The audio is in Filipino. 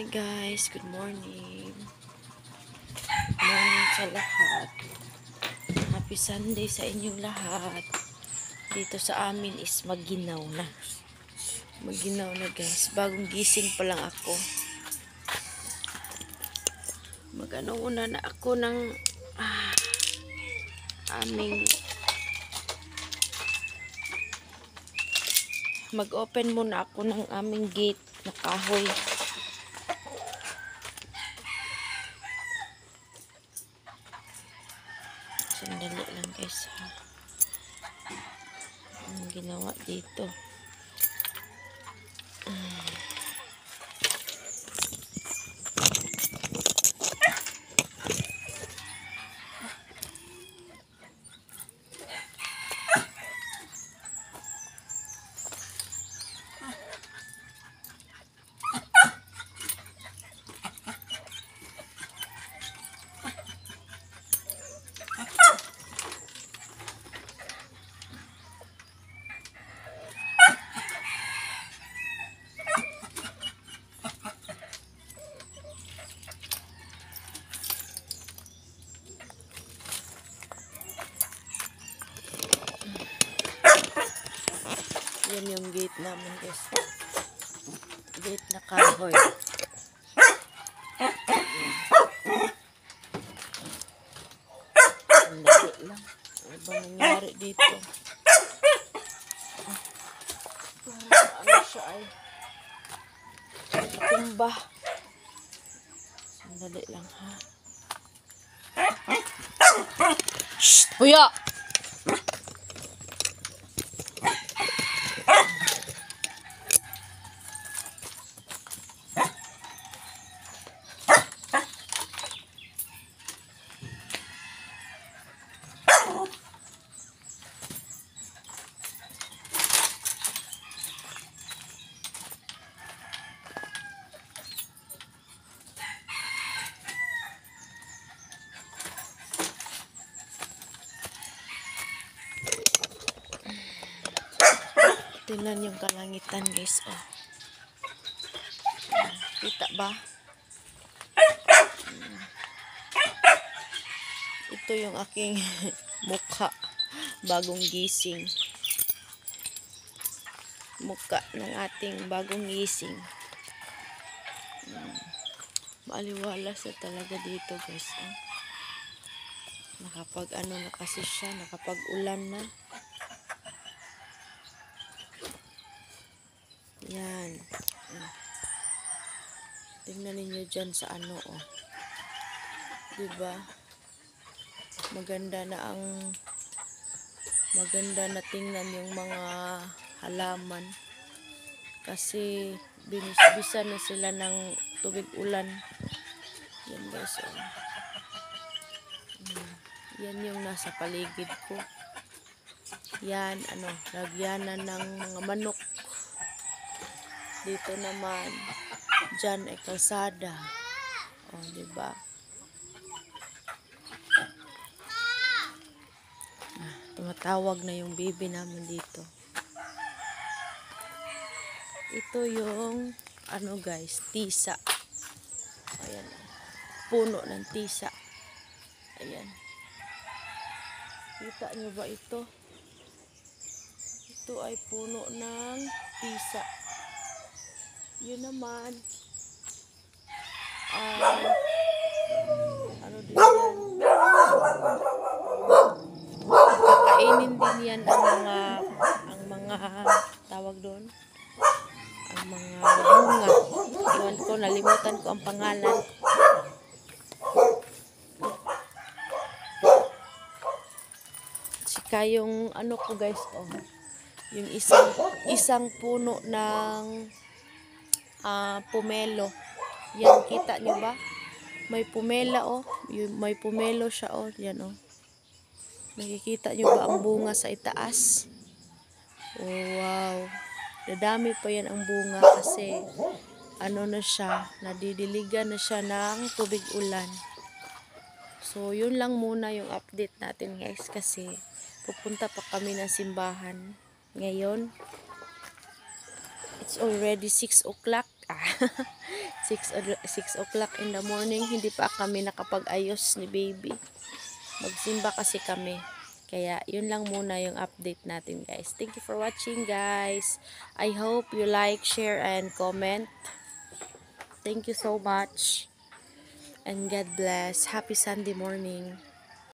Hey guys, good morning. Good morning sa lahat. Happy Sunday sa inyong lahat. Dito sa amin is maginaw na. Maginaw na guys. Bagong gising pa lang ako. Magano una na ako ng aming mag-open muna ako ng aming gate na kahoy. Sandali lang guys ha. Ang ginawa dito. Yan yung gate namin guys. Gate na kahoy. Sandali lang. Ano ba nangyari dito? Parang ano siya ay tumba. Sandali lang ha. Shhh! Huya! Tingnan yung kalangitan guys. Oh. Kita ba? Ito yung aking mukha. Bagong gising. Mukha ng ating bagong gising. Maaliwalas na talaga dito guys. Oh. Nakapag ano na kasi siya. Nakapag ulan na. Yan. Tingnan ninyo dyan sa ano, oh. Diba? Maganda na tingnan yung mga halaman. Kasi binisbisan na sila ng tubig ulan. Yan guys, oh. Yan yung nasa paligid ko. Yan, lagyanan ng mga manok. Dito naman, dyan ay kalsada. O, diba? Tumatawag na yung baby namin dito. Ito yung, guys, tisa. Ayan. Puno ng tisa. Ayan. Kita nyo ba ito? Ito ay puno ng tisa. Yun naman, din yan. Kakainin din yan ang mga tawag doon. Ang mga bunga. Iwan ko, nalimutan ko ang pangalan. Sika yung ko guys, oh. Yung isang puno ng pomelo. Yan, kita nyo ba? May pomela, oh. May pomelo siya, oh. Yan, oh. Nakikita nyo ba ang bunga sa itaas? Oh, wow. Dadami pa yan ang bunga kasi na siya, nadidiligan na siya ng tubig ulan. So, yun lang muna yung update natin guys kasi pupunta pa kami ng simbahan ngayon. It's already 6 o'clock. 6 o'clock in the morning. Hindi pa kami nakapag-ayos ni baby. Magsimba kasi kami. Kaya, yun lang muna yung update natin, guys. Thank you for watching, guys. I hope you like, share, and comment. Thank you so much. And God bless. Happy Sunday morning.